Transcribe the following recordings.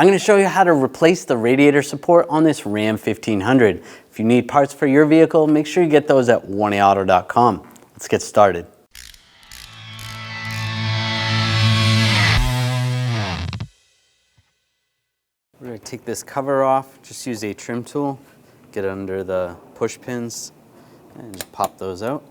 I'm going to show you how to replace the radiator support on this Ram 1500. If you need parts for your vehicle, make sure you get those at 1aauto.com. Let's get started. We're going to take this cover off, just use a trim tool, get it under the push pins, and just pop those out.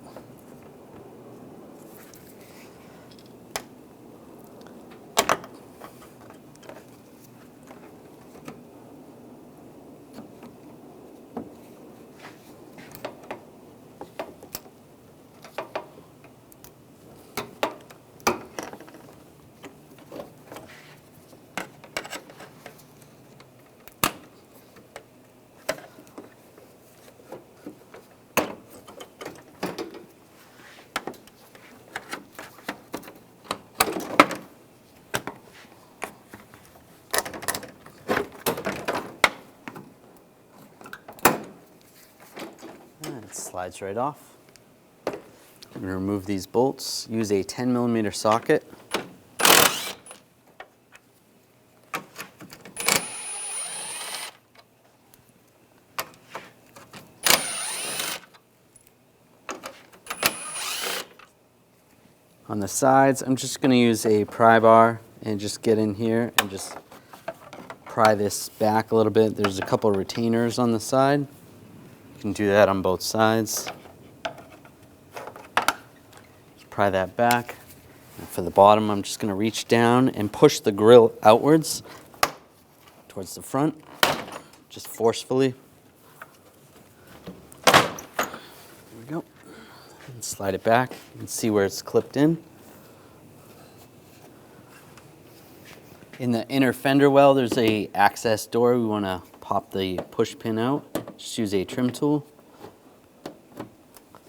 And it slides right off. I'm going to remove these bolts, use a 10mm socket. On the sides, I'm just going to use a pry bar and just get in here and just pry this back a little bit. There's a couple of retainers on the side. You can do that on both sides. Just pry that back. And for the bottom, I'm just going to reach down and push the grill outwards towards the front, just forcefully. There we go. And slide it back. You can see where it's clipped in. In the inner fender well, there's a access door. We want to pop the push pin out. Just use a trim tool.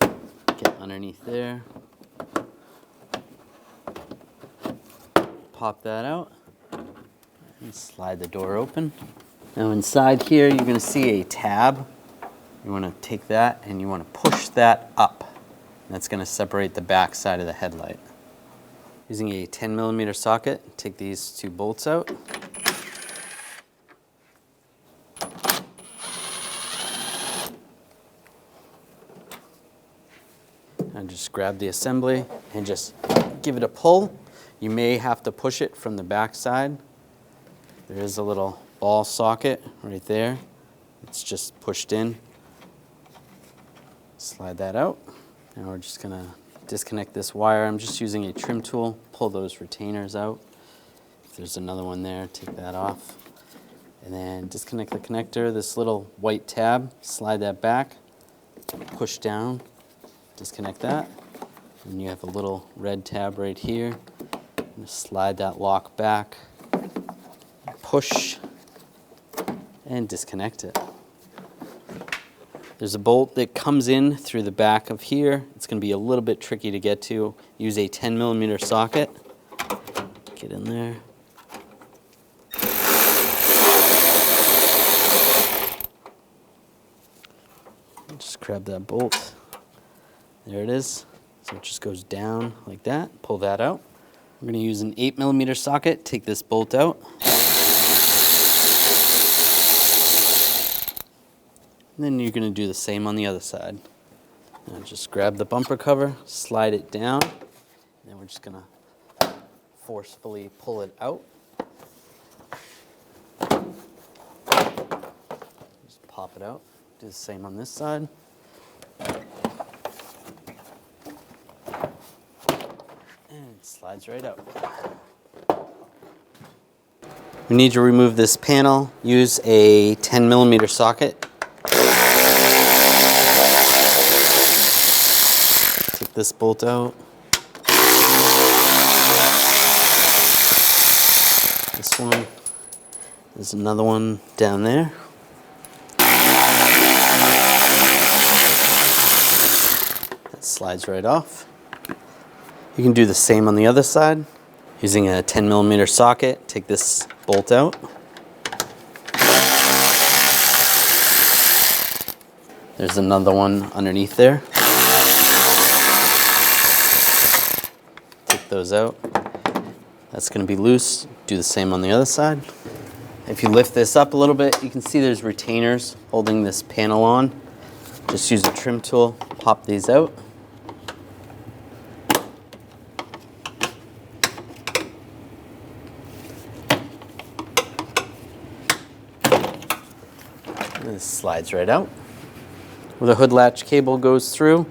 Get underneath there. Pop that out. And slide the door open. Now inside here, you're going to see a tab. You want to take that and you want to push that up. That's going to separate the back side of the headlight. Using a 10mm socket, take these two bolts out. And just grab the assembly and just give it a pull. You may have to push it from the back side. There is a little ball socket right there. It's just pushed in. Slide that out. Now we're just going to disconnect this wire. I'm just using a trim tool, pull those retainers out. If there's another one there, take that off. And then disconnect the connector, this little white tab, slide that back, push down, disconnect that. And you have a little red tab right here. Just slide that lock back, push, and disconnect it. There's a bolt that comes in through the back of here. It's going to be a little bit tricky to get to. Use a 10mm socket. Get in there. Just grab that bolt. There it is. So it just goes down like that. Pull that out. We're going to use an 8mm socket. Take this bolt out. And then you're going to do the same on the other side. Now just grab the bumper cover, slide it down, and then we're just going to forcefully pull it out. Just pop it out. Do the same on this side. And it slides right out. We need to remove this panel. Use a 10mm socket. Take this bolt out. This one. There's another one down there. That slides right off. You can do the same on the other side. Using a 10mm socket, take this bolt out. There's another one underneath there. Take those out. That's going to be loose. Do the same on the other side. If you lift this up a little bit, you can see there's retainers holding this panel on. Just use a trim tool, pop these out. This slides right out. Where the hood latch cable goes through,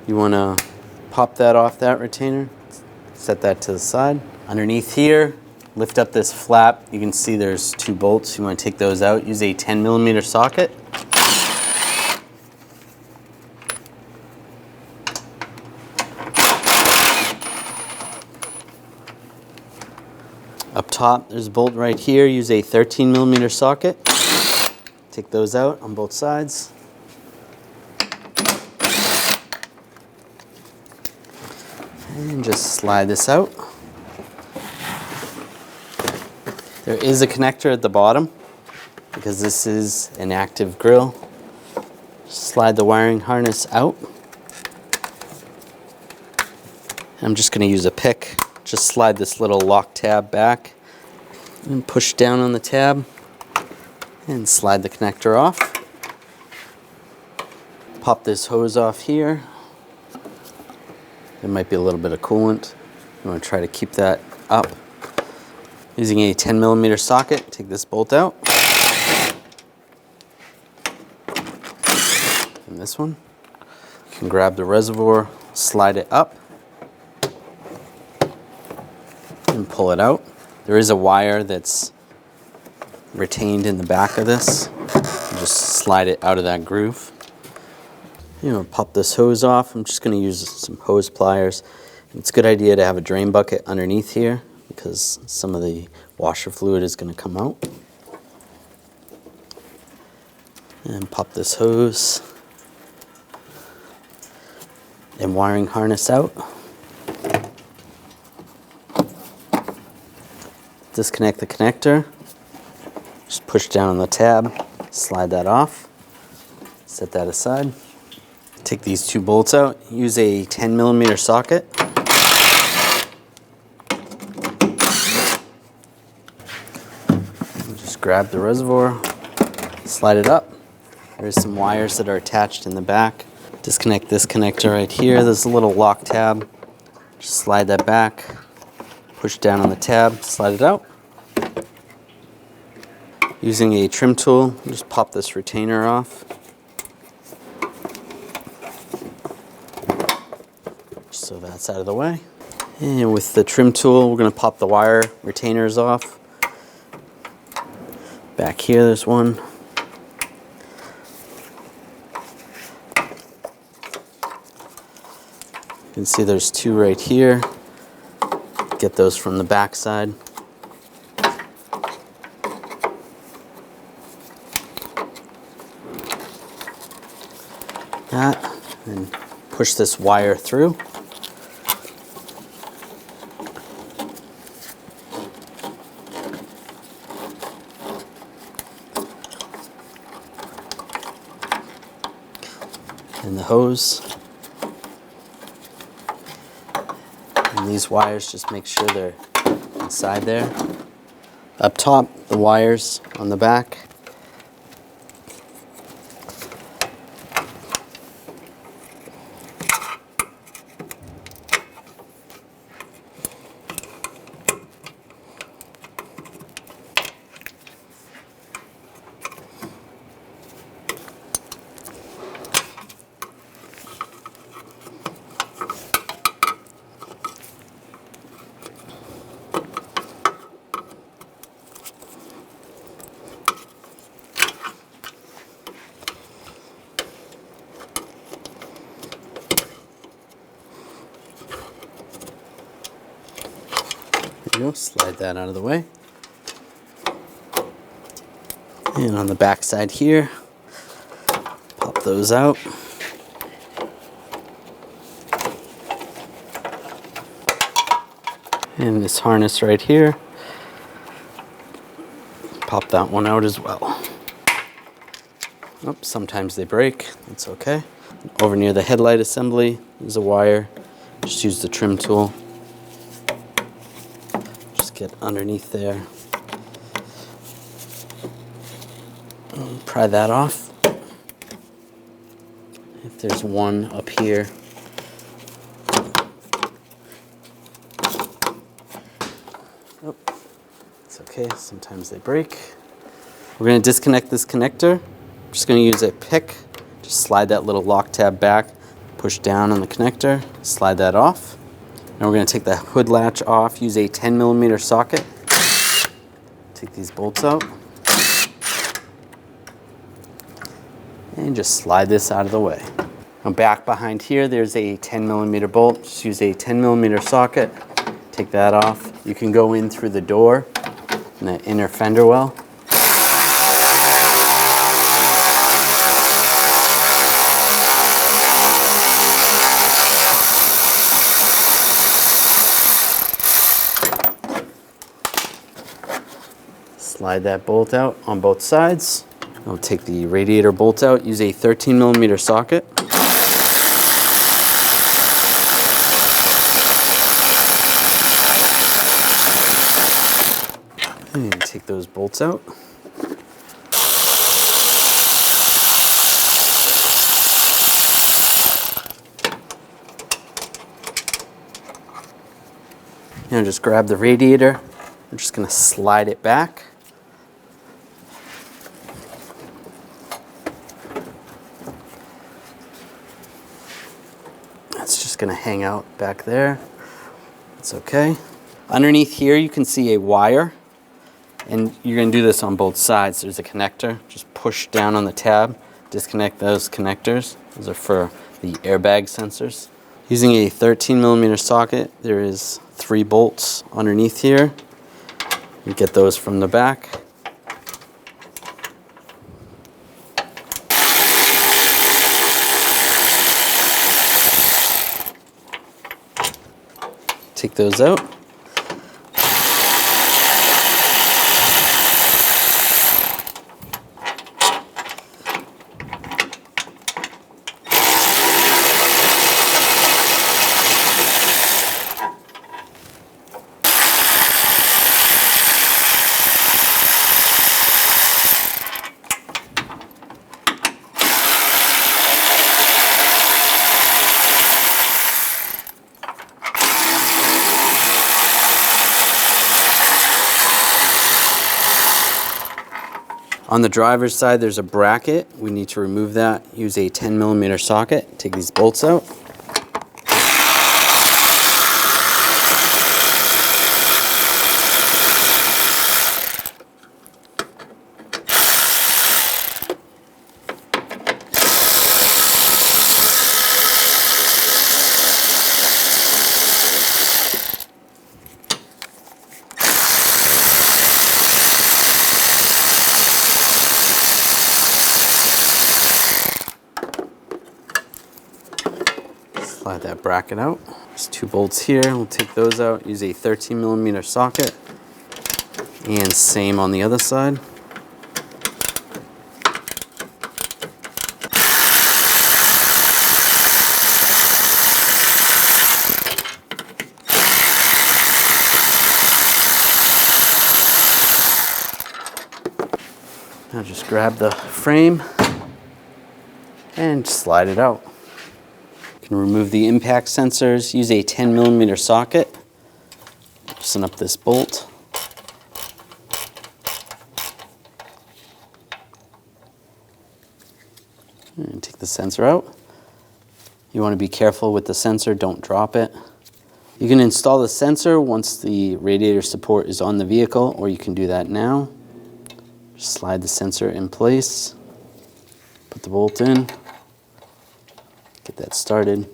you want to pop that off that retainer, set that to the side. Underneath here, lift up this flap. You can see there's 2 bolts. You want to take those out. Use a 10mm socket. Up top, there's a bolt right here. Use a 13mm socket. Take those out on both sides. And just slide this out. There is a connector at the bottom because this is an active grill. Slide the wiring harness out. I'm just going to use a pick. Just slide this little lock tab back and push down on the tab and slide the connector off. Pop this hose off here. There might be a little bit of coolant. You want to try to keep that up. Using a 10mm socket, take this bolt out. And this one. You can grab the reservoir, slide it up, and pull it out. There is a wire that's retained in the back of this. You just slide it out of that groove. You know, pop this hose off. I'm just going to use some hose pliers. It's a good idea to have a drain bucket underneath here because some of the washer fluid is going to come out. And pop this hose and wiring harness out. Disconnect the connector. Just push down on the tab, slide that off, set that aside. Take these 2 bolts out, use a 10mm socket. Just grab the reservoir, slide it up. There's some wires that are attached in the back. Disconnect this connector right here. There's a little lock tab. Just slide that back, push down on the tab, slide it out. Using a trim tool, just pop this retainer off. So that's out of the way. And with the trim tool, we're going to pop the wire retainers off. Back here, there's one. You can see there's 2 right here. Get those from the back side. That, and push this wire through. And the hose. And these wires, just make sure they're inside there. Up top, the wires on the back. There you go, slide that out of the way. And on the back side here, pop those out. And this harness right here, pop that one out as well. Oops, sometimes they break, that's okay. Over near the headlight assembly is a wire. Just use the trim tool. Just get underneath there. Pry that off. If there's one up here. Oh, it's okay, sometimes they break. We're going to disconnect this connector. I'm just going to use a pick. Just slide that little lock tab back, push down on the connector, slide that off. Now we're going to take the hood latch off, use a 10mm socket. Take these bolts out. And just slide this out of the way. Now back behind here, there's a 10mm bolt. Just use a 10mm socket. Take that off. You can go in through the door and the inner fender well. Slide that bolt out on both sides. I'll take the radiator bolt out, use a 13mm socket. And take those bolts out. Now just grab the radiator. I'm just going to slide it back. It's just going to hang out back there. It's okay. Underneath here you can see a wire, and you're going to do this on both sides. There's a connector. Just push down on the tab, disconnect those connectors. Those are for the airbag sensors. Using a 13mm socket, there is 3 bolts underneath here. You get those from the back. Take those out. On the driver's side, there's a bracket. We need to remove that. Use a 10mm socket. Take these bolts out. Slide that bracket out. There's 2 bolts here. We'll take those out. Use a 13mm socket. And same on the other side. Now just grab the frame and slide it out. You can remove the impact sensors. Use a 10mm socket. Loosen up this bolt. And take the sensor out. You want to be careful with the sensor, don't drop it. You can install the sensor once the radiator support is on the vehicle, or you can do that now. Just slide the sensor in place, put the bolt in, get that started.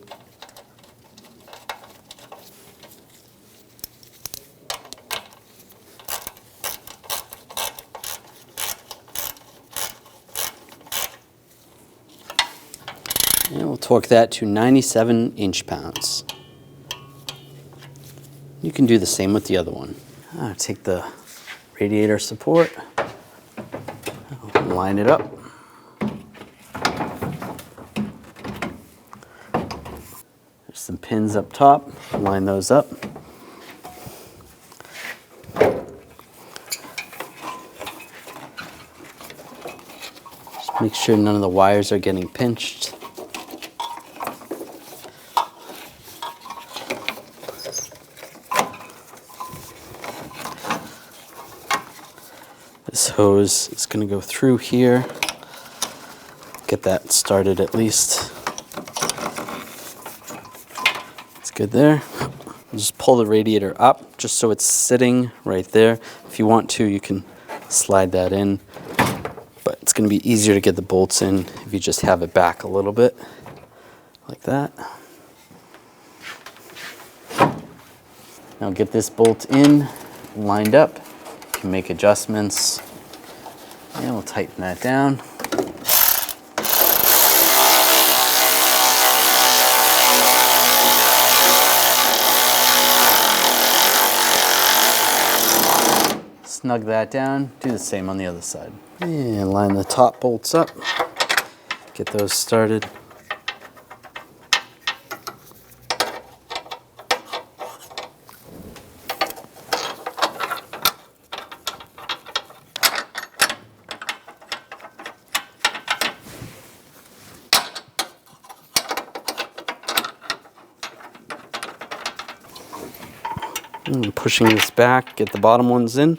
And we'll torque that to 97 inch-pounds. You can do the same with the other one. Take the radiator support, line it up. There's some pins up top, line those up. Make sure none of the wires are getting pinched. This hose is going to go through here. Get that started at least. It's good there. Just pull the radiator up just so it's sitting right there. If you want to, you can slide that in, but it's going to be easier to get the bolts in if you just have it back a little bit like that. Now get this bolt in, lined up. You can make adjustments, and we'll tighten that down. Snug that down, do the same on the other side. And line the top bolts up, get those started. And pushing this back, get the bottom ones in.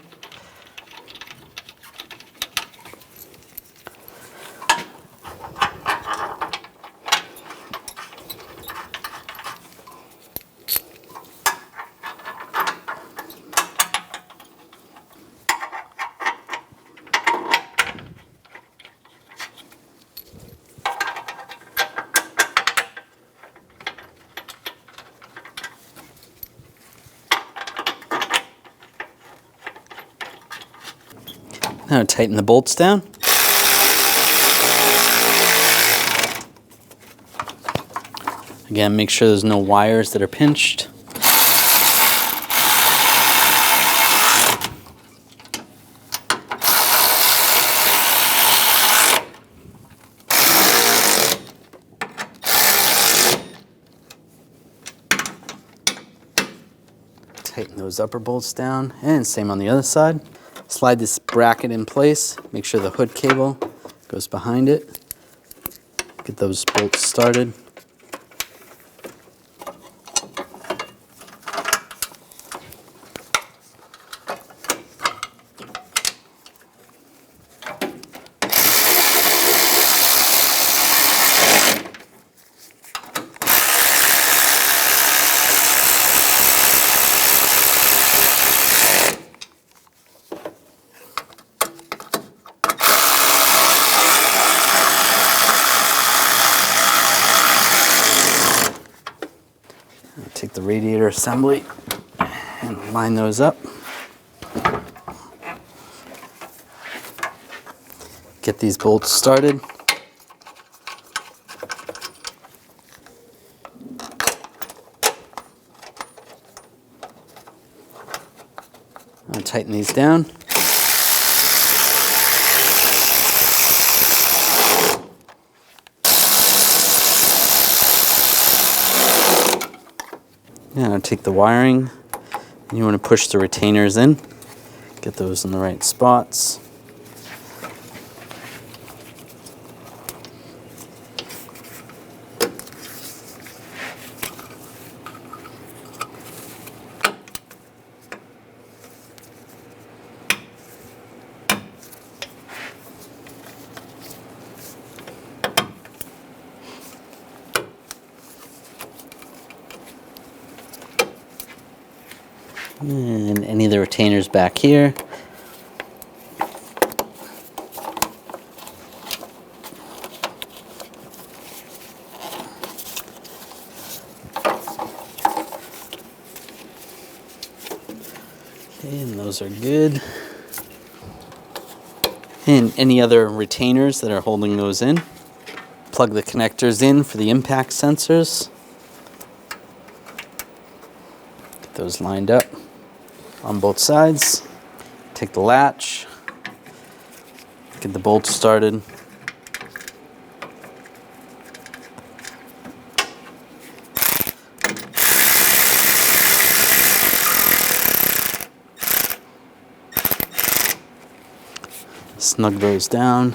Now tighten the bolts down. Again, make sure there's no wires that are pinched. Tighten those upper bolts down, and same on the other side. Slide this bracket in place, make sure the hood cable goes behind it. Get those bolts started. Take the radiator assembly and line those up. Get these bolts started. I'll tighten these down. Now take the wiring, and you want to push the retainers in, get those in the right spots. And any of the retainers back here. Okay, and those are good. And any other retainers that are holding those in. Plug the connectors in for the impact sensors. Get those lined up on both sides. Take the latch, get the bolts started. Snug those down.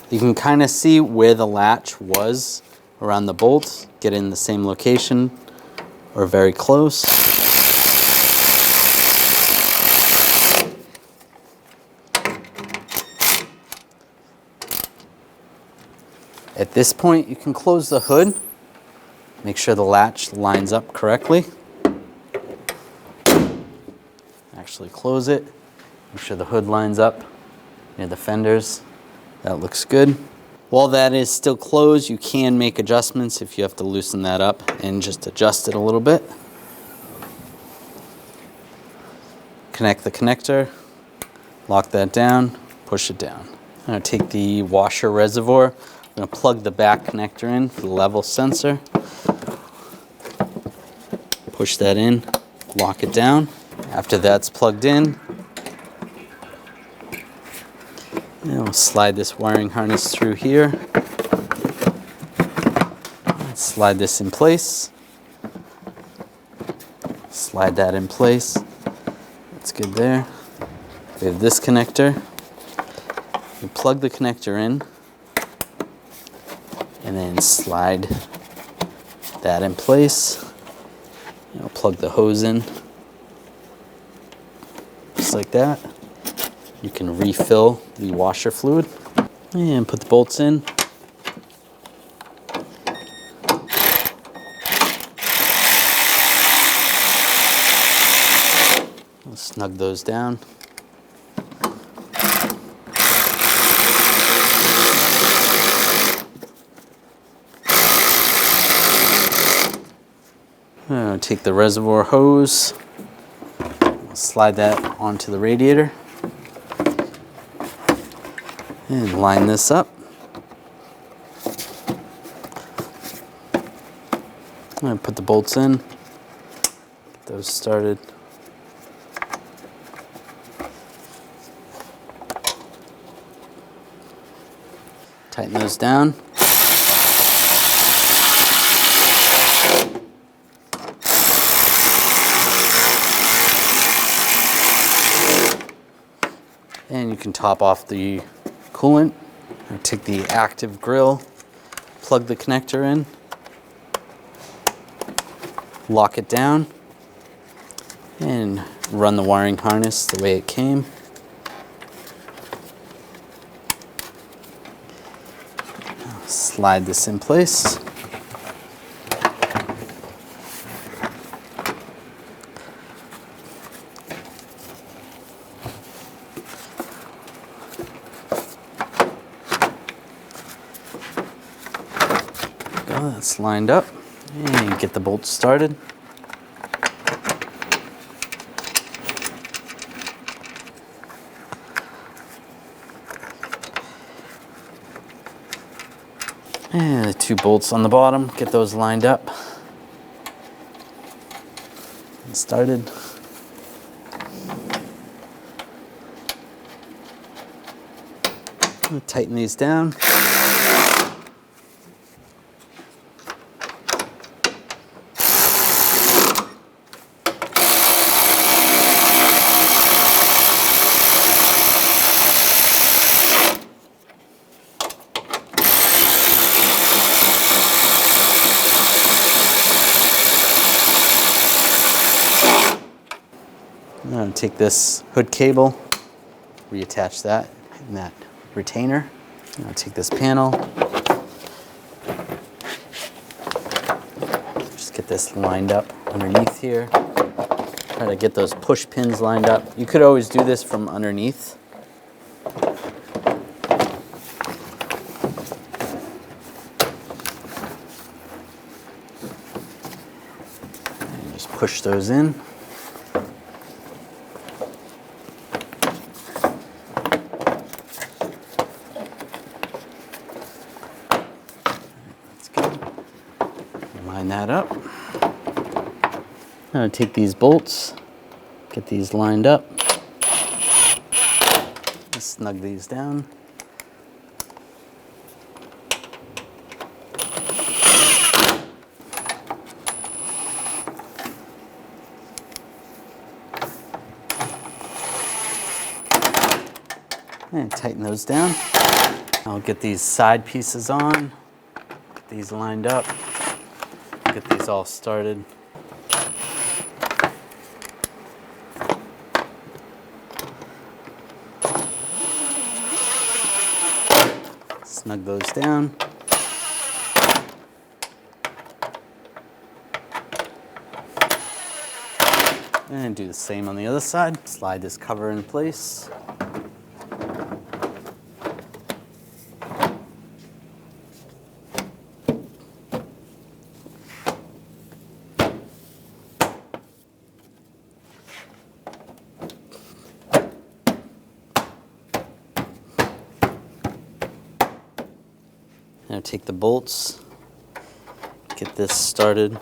You can kind of see where the latch was around the bolt, get in the same location or very close. At this point, you can close the hood. Make sure the latch lines up correctly. Actually close it. Make sure the hood lines up near the fenders. That looks good. While that is still closed, you can make adjustments if you have to loosen that up and just adjust it a little bit. Connect the connector, lock that down, push it down. I'm going to take the washer reservoir. I'm going to plug the back connector in for the level sensor. Push that in, lock it down. After that's plugged in, we'll slide this wiring harness through here. Slide this in place. Slide that in place. That's good there. We have this connector. You plug the connector in and then slide that in place. Plug the hose in just like that. You can refill the washer fluid and put the bolts in. We'll snug those down. Take the reservoir hose, slide that onto the radiator, and line this up. I'm going to put the bolts in, get those started. Tighten those down. And you can top off the coolant. Take the active grill, plug the connector in, lock it down, and run the wiring harness the way it came. Slide this in place. That's lined up, and get the bolts started. And the 2 bolts on the bottom, get those lined up and started. Tighten these down. I'm going to take this hood cable, reattach that in that retainer. I'm going to take this panel, just get this lined up underneath here. Try to get those push pins lined up. You could always do this from underneath. And just push those in. Line that up. I'm going to take these bolts, get these lined up, snug these down. And tighten those down. I'll get these side pieces on, get these lined up, get these all started. Snug those down. And do the same on the other side. Slide this cover in place. Now take the bolts, get this started,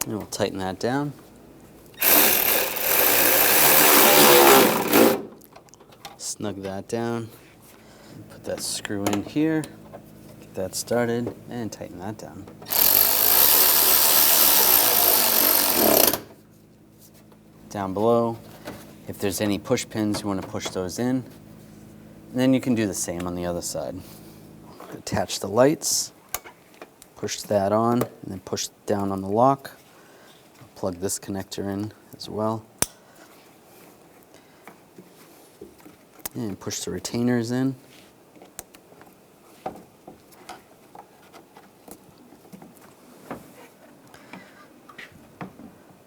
and we'll tighten that down. Snug that down, put that screw in here, get that started, and tighten that down. Down below, if there's any push pins, you want to push those in. And then you can do the same on the other side. Attach the lights, push that on, and then push down on the lock. Plug this connector in as well. And push the retainers in.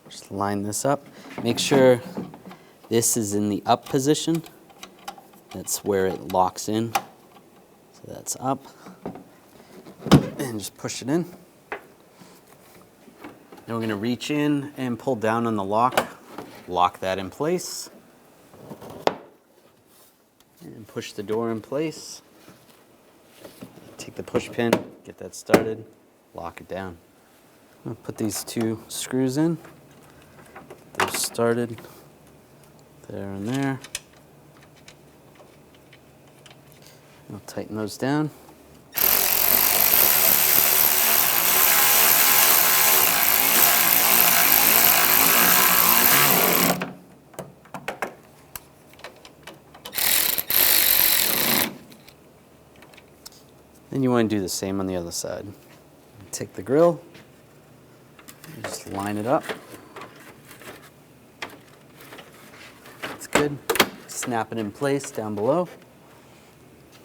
Just line this up. Make sure this is in the up position. That's where it locks in. So that's up. And just push it in. Now we're going to reach in and pull down on the lock. Lock that in place. And push the door in place. Take the push pin, get that started, lock it down. I'll put these two screws in. Get those started. There and there. I'll tighten those down. Then you want to do the same on the other side. Take the grill, just line it up. That's good. Snap it in place down below.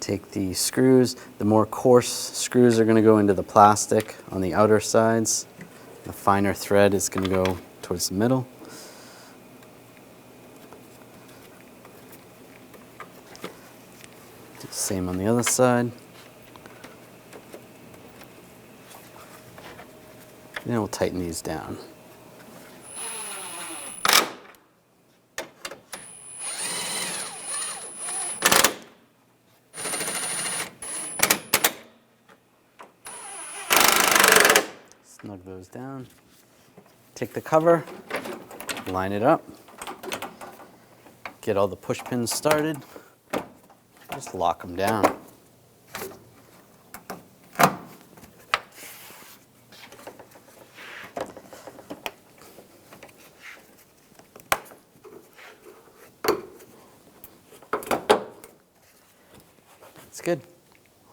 Take the screws. The more coarse screws are going to go into the plastic on the outer sides. The finer thread is going to go towards the middle. Do the same on the other side. Then we'll tighten these down. Snug those down. Take the cover, line it up, get all the push pins started, just lock them down. That's good.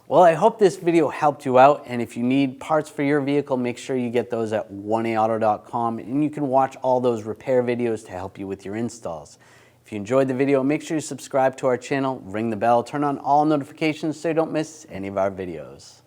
Well, I hope this video helped you out, and if you need parts for your vehicle, make sure you get those at 1aauto.com, and you can watch all those repair videos to help you with your installs. If you enjoyed the video, make sure you subscribe to our channel, ring the bell, turn on all notifications so you don't miss any of our videos.